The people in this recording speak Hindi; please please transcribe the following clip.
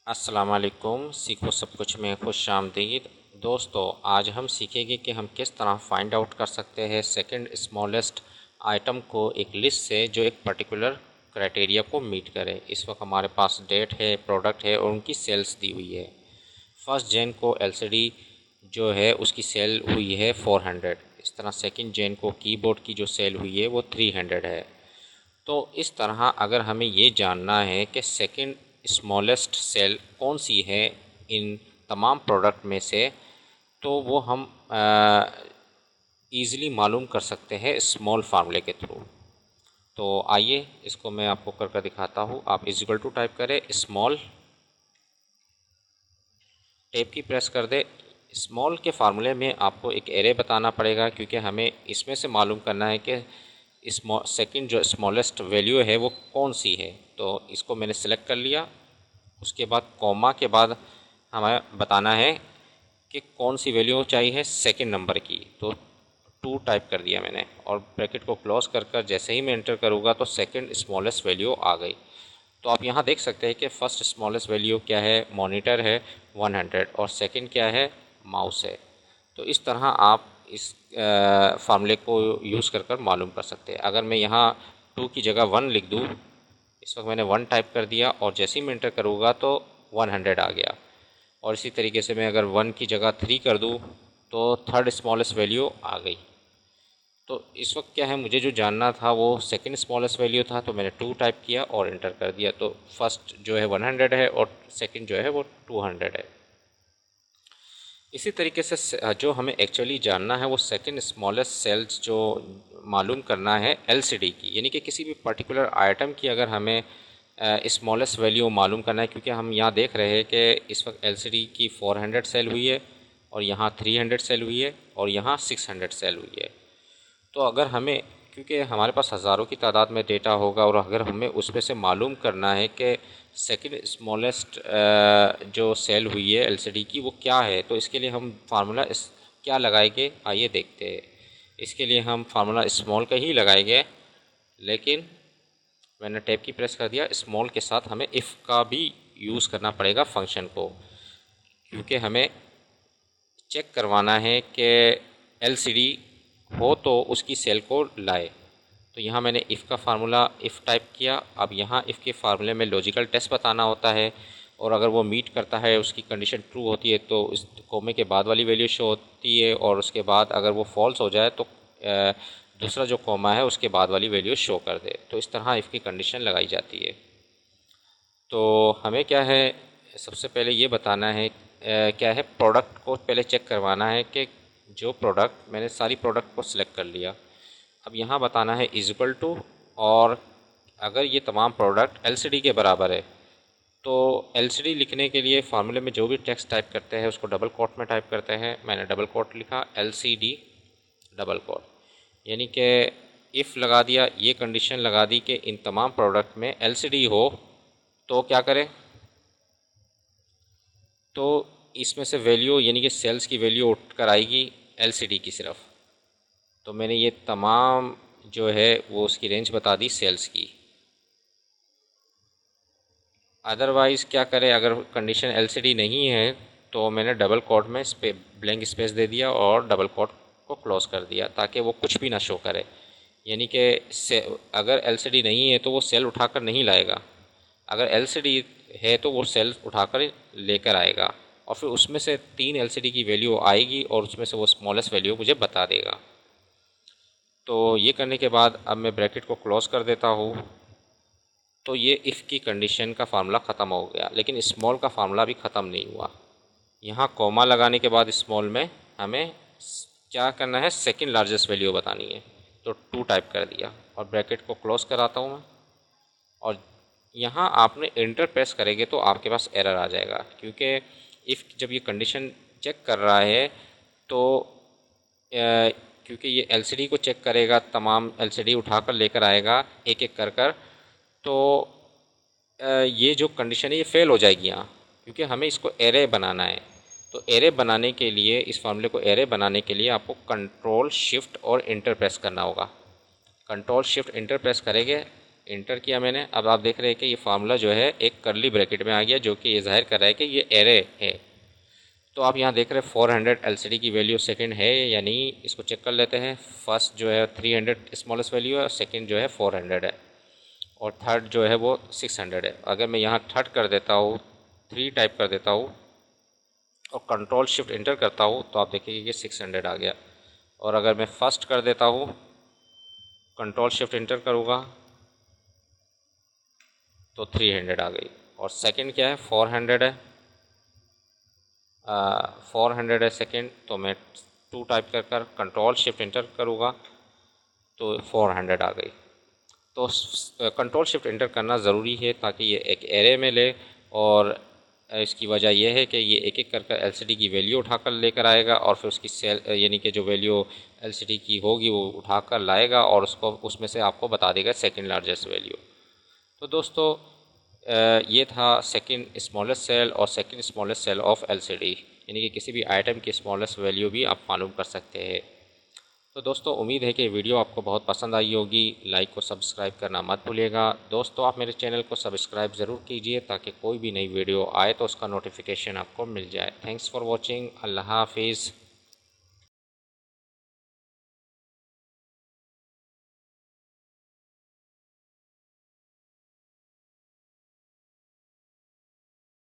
अस्सलाम वालेकुम। सीखो सब कुछ में खुश आमदीद। दोस्तों, आज हम सीखेंगे कि हम किस तरह फाइंड आउट कर सकते हैं सेकंड स्मॉलेस्ट आइटम को एक लिस्ट से जो एक पर्टिकुलर क्राइटेरिया को मीट करे। इस वक्त हमारे पास डेट है, प्रोडक्ट है और उनकी सेल्स दी हुई है। 1 जन को एलसीडी जो है उसकी सेल हुई है 400। इस तरह 2 जन को कीबोर्ड की जो सेल हुई है वो 300 है। तो इस तरह अगर हमें ये जानना है कि सेकंड स्मॉलेस्ट सेल कौन सी है इन तमाम प्रोडक्ट में से, तो वो हम ईज़िली मालूम कर सकते हैं स्मॉल फार्मूले के थ्रू। तो आइए इसको मैं आपको करके दिखाता हूँ। आप इक्वल टू टाइप करें, स्मॉल, टेप की प्रेस कर दे। स्मॉल के फार्मूले में आपको एक एरे बताना पड़ेगा, क्योंकि हमें इसमें से मालूम करना है कि सेकंड जो स्मॉलेस्ट वैल्यू है वो कौन सी है। तो इसको मैंने सेलेक्ट कर लिया। उसके बाद कॉमा के बाद हमें बताना है कि कौन सी वैल्यू चाहिए सेकंड नंबर की। तो 2 टाइप कर दिया मैंने और ब्रैकेट को क्लोज कर जैसे ही मैं एंटर करूँगा तो सेकंड स्मॉलेस्ट वैल्यू आ गई। तो आप यहाँ देख सकते हैं कि फ़र्स्ट स्मॉलेस्ट वैल्यू क्या है, मॉनिटर है 100, और सेकंड क्या है, माउस है। तो इस तरह आप इस फार्मूले को यूज़ कर मालूम कर सकते हैं। अगर मैं यहाँ 2 की जगह 1 लिख दूँ, इस वक्त मैंने 1 टाइप कर दिया और जैसे ही मैं एंटर करूँगा तो 100 आ गया। और इसी तरीके से मैं अगर 1 की जगह 3 कर दूँ तो थर्ड स्मॉलेस्ट वैल्यू आ गई। तो इस वक्त क्या है, मुझे जो जानना था वो सेकंड स्मॉलेस्ट वैल्यू था, तो मैंने 2 टाइप किया और इंटर कर दिया। तो फर्स्ट जो है 100 है और सेकंड जो है वो 200 है। इसी तरीके से जो हमें एक्चुअली जानना है वो सेकंड स्मॉलेस्ट सेल्स जो मालूम करना है एलसीडी की, यानी कि किसी भी पर्टिकुलर आइटम की अगर हमें स्मॉलेस्ट वैल्यू मालूम करना है, क्योंकि हम यहाँ देख रहे हैं कि इस वक्त एलसीडी की 400 सेल हुई है और यहाँ 300 सेल हुई है और यहाँ 600 सेल हुई है। तो अगर हमें, क्योंकि हमारे पास हज़ारों की तादाद में डेटा होगा और अगर हमें उसमें से मालूम करना है कि सेकंड स्मॉलेस्ट जो सेल हुई है एलसीडी की वो क्या है, तो इसके लिए हम फार्मूला क्या लगाएंगे, आइए देखते हैं। इसके लिए हम फार्मूला स्मॉल का ही लगाएंगे, लेकिन मैंने टैब की प्रेस कर दिया। स्मॉल के साथ हमें इफ़ का भी यूज़ करना पड़ेगा फंक्शन को, क्योंकि हमें चेक करवाना है कि एलसीडी हो तो उसकी सेल को लाए। तो यहाँ मैंने इफ़ का फार्मूला इफ़ टाइप किया। अब यहाँ इफ़ के फार्मूले में लॉजिकल टेस्ट बताना होता है, और अगर वो मीट करता है, उसकी कंडीशन ट्रू होती है तो इस कोमे के बाद वाली वैल्यू शो होती है, और उसके बाद अगर वो फॉल्स हो जाए तो दूसरा जो कोमा है उसके बाद वाली वैल्यू शो कर दे। तो इस तरह इफ़ की कंडीशन लगाई जाती है। तो हमें क्या है, सबसे पहले ये बताना है क्या है, प्रोडक्ट को पहले चेक करवाना है कि जो प्रोडक्ट, मैंने सारी प्रोडक्ट को सिलेक्ट कर लिया। अब यहाँ बताना है इक्वल टू, और अगर ये तमाम प्रोडक्ट एलसीडी के बराबर है तो एलसीडी लिखने के लिए फार्मूले में जो भी टेक्स्ट टाइप करते हैं उसको डबल कोट में टाइप करते हैं। मैंने डबल कोट लिखा, एलसीडी डबल कोट, यानी कि इफ़ लगा दिया, ये कंडीशन लगा दी कि इन तमाम प्रोडक्ट में एलसीडी हो तो क्या करें, तो इसमें से वैल्यू यानी कि सेल्स की वैल्यू उठ कर आएगी एलसीडी की सिर्फ। तो मैंने ये तमाम जो है वो उसकी रेंज बता दी सेल्स की। अदरवाइज़ क्या करें, अगर कंडीशन एलसीडी नहीं है तो मैंने डबल कोट में ब्लैंक स्पेस दे दिया और डबल कोट को क्लोज़ कर दिया ताकि वो कुछ भी ना शो करे। यानी कि अगर एलसीडी नहीं है तो वो सेल उठाकर नहीं लाएगा, अगर एलसीडी है तो वो सेल उठाकर लेकर आएगा, और फिर उसमें से 3 एलसीडी की वैल्यू आएगी और उसमें से वो स्मॉलेस्ट वैल्यू मुझे बता देगा। तो ये करने के बाद अब मैं ब्रैकेट को क्लोज़ कर देता हूँ। तो ये इफ़ की कंडीशन का फार्मूला ख़त्म हो गया, लेकिन स्मॉल का फार्मूला भी ख़त्म नहीं हुआ। यहाँ कॉमा लगाने के बाद स्मॉल में हमें क्या करना है, सेकंड लार्जेस्ट वैल्यू बतानी है। तो 2 टाइप कर दिया और ब्रैकेट को क्लोज़ कराता हूँ मैं। और यहाँ आपने इंटर प्रेस करेंगे तो आपके पास एरर आ जाएगा, क्योंकि इफ़ जब ये कंडीशन चेक कर रहा है तो क्योंकि ये एलसीडी को चेक करेगा, तमाम एलसीडी उठाकर लेकर आएगा एक एक कर तो ये जो कंडीशन है ये फ़ेल हो जाएगी यहाँ, क्योंकि हमें इसको एरे बनाना है। तो एरे बनाने के लिए, इस फार्मूले को एरे बनाने के लिए आपको कंट्रोल शिफ्ट और इंटर प्रेस करना होगा। कंट्रोल शिफ्ट इंटर प्रेस करेंगे इंटर किया मैंने। अब आप देख रहे हैं कि ये फार्मूला जो है एक करली ब्रैकेट में आ गया, जो कि ये जाहिर कर रहा है कि ये एरे है। तो आप यहाँ देख रहे हैं 400 एलसीडी की वैल्यू सेकंड है या नहीं, इसको चेक कर लेते हैं। फर्स्ट जो है 300 स्मॉलेस्ट वैल्यू है, और सेकंड जो है 400 है, और थर्ड जो है वो 600 है। अगर मैं यहाँ थर्ड कर देता हूँ, 3 टाइप कर देता हूँ और कंट्रोल शिफ्ट इंटर करता हूँ, तो आप देखिए कि 600 आ गया। और अगर मैं फर्स्ट कर देता हूँ, कंट्रोल शिफ्ट इंटर करूँगा, तो 300 आ गई। और सेकंड क्या है, 400 है, 400 है सेकंड, तो मैं 2 टाइप कर कंट्रोल शिफ्ट इंटर करूँगा, तो 400 आ गई। तो कंट्रोल शिफ्ट इंटर करना ज़रूरी है ताकि ये एक एरे में ले, और इसकी वजह यह है कि ये एक एक कर एलसीडी की वैल्यू उठाकर लेकर आएगा, और फिर उसकी सेल यानी कि जो वैल्यू एलसीडी की होगी वो उठाकर लाएगा, और उसको उसमें से आपको बता देगा सेकंड लार्जेस्ट वैल्यू। तो दोस्तों ये था सेकंड स्मॉलेस्ट सेल और second smallest cell of LCD, यानी कि किसी भी आइटम की स्मॉलेस्ट वैल्यू भी आप मालूम कर सकते हैं। तो दोस्तों उम्मीद है कि वीडियो आपको बहुत पसंद आई होगी। लाइक और सब्सक्राइब करना मत भूलिएगा। दोस्तों आप मेरे चैनल को सब्सक्राइब ज़रूर कीजिए ताकि कोई भी नई वीडियो आए तो उसका नोटिफिकेशन आपको मिल जाए। Thanks for watching. अल्लाह हाफिज़।